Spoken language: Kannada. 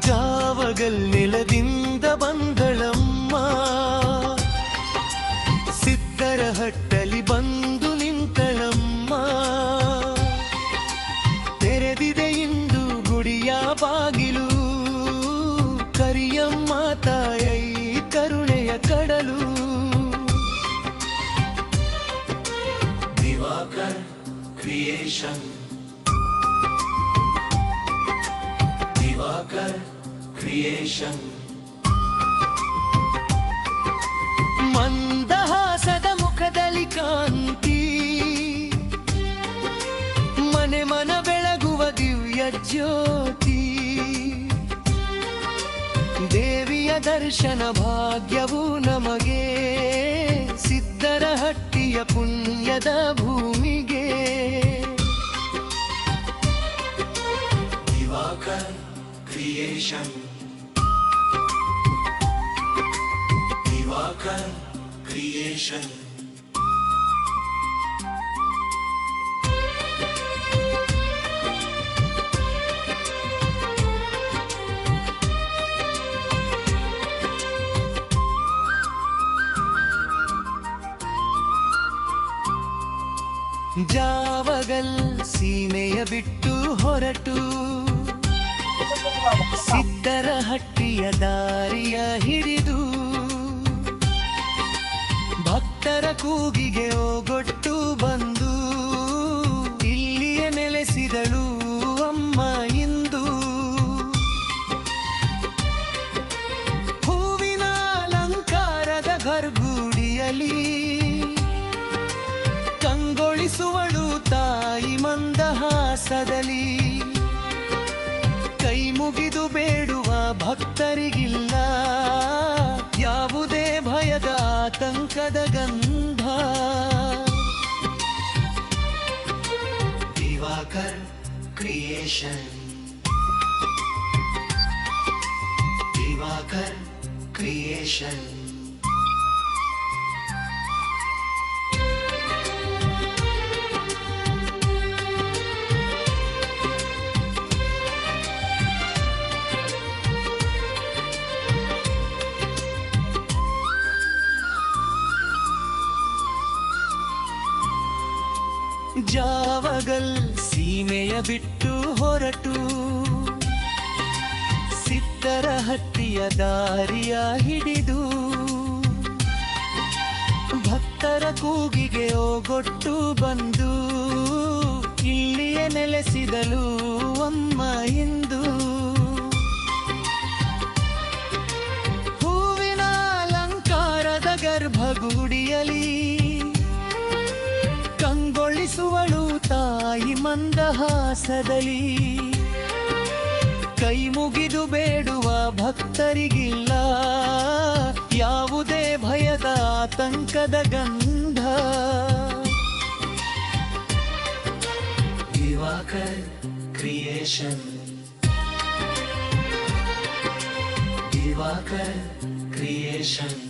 ಜಾವಗಲ್ ನೆಲದಿಂದ ಬಂದಳಮ್ಮ, ಸಿದ್ದರಹಟ್ಟಲಿ ಬಂದು ನಿಂತಳಮ್ಮ. ತೆರೆದಿದೆ ಇಂದು ಗುಡಿಯ ಬಾಗಿಲು, ಕರಿಯಮ್ಮ ತಾಯೈ ಕರುಣೆಯ ಕಡಲು. Diwakar creation, Diwakar creation. ಮಂದಹಾಸದ ಮುಖದಲ್ಲಿ ಕಾಂತಿ, ಮನೆ ಮನ ಬೆಳಗುವ ದಿವ್ಯ ಜ್ಯೋತಿ. ದೇವಿಯ ದರ್ಶನ ಭಾಗ್ಯವು ನಮಗೆ, ಸಿದ್ದರಹಟ್ಟಿಯ ಪುಣ್ಯದ ಭೂಮಿಗೆ. Diwakar creation, Diwakar creation. ಜಾವಗಲ್ ಸೀಮೆಯ ಬಿಟ್ಟು ಹೊರಟು, ಸಿದ್ದರಹಟ್ಟಿಯ ದಾರಿಯ ಹಿಡಿದು. ಭಕ್ತರ ಕೂಗಿಗೆ ಓಗೊಟ್ಟು ಬಂದು, ಇಲ್ಲಿಯೇ ನೆಲೆಸಿದಳು ಅಮ್ಮ ಇಂದು. ಹೂವಿನ ಅಲಂಕಾರದ ಗರ್ಭಗುಡಿಯಲ್ಲಿ ಕಂಗೊಳಿಸುವಳು ತಾಯಿ ಮಂದಹಾಸದಲ್ಲಿ. ಕೈ ಮುಗಿದು ಬೇಡುವ ಭಕ್ತರಿಗಿಲ್ಲ ಯಾವುದೇ ಭಯದ ಆತಂಕದ ಗಂಧ. Diwakar creation, Diwakar creation. ಜಾವಗಲ್ ಸೀಮೆಯ ಬಿಟ್ಟು ಹೊರಟು, ಸಿದ್ದರಹಟ್ಟಿಯ ದಾರಿಯ ಹಿಡಿದು. ಭಕ್ತರ ಕೂಗಿಗೆ ಓಗೊಟ್ಟು ಬಂದು, ಇಲ್ಲಿಯೇ ನೆಲೆಸಿದಳು ಅಮ್ಮ ಇಂದು. ಹೂವಿನ ಅಲಂಕಾರದ ಗರ್ಭಗುಡಿಯಲ್ಲಿ ಕಂಗೊಳಿಸುವಳು ತಾಯಿ ಮಂದಹಾಸದಲ್ಲಿ. ಕೈ ಮುಗಿದು ಬೇಡುವ ಭಕ್ತರಿಗಿಲ್ಲ ಯಾವುದೇ ಭಯದ ಆತಂಕದ ಗಂಧ. Diwakar creation, Diwakar creation.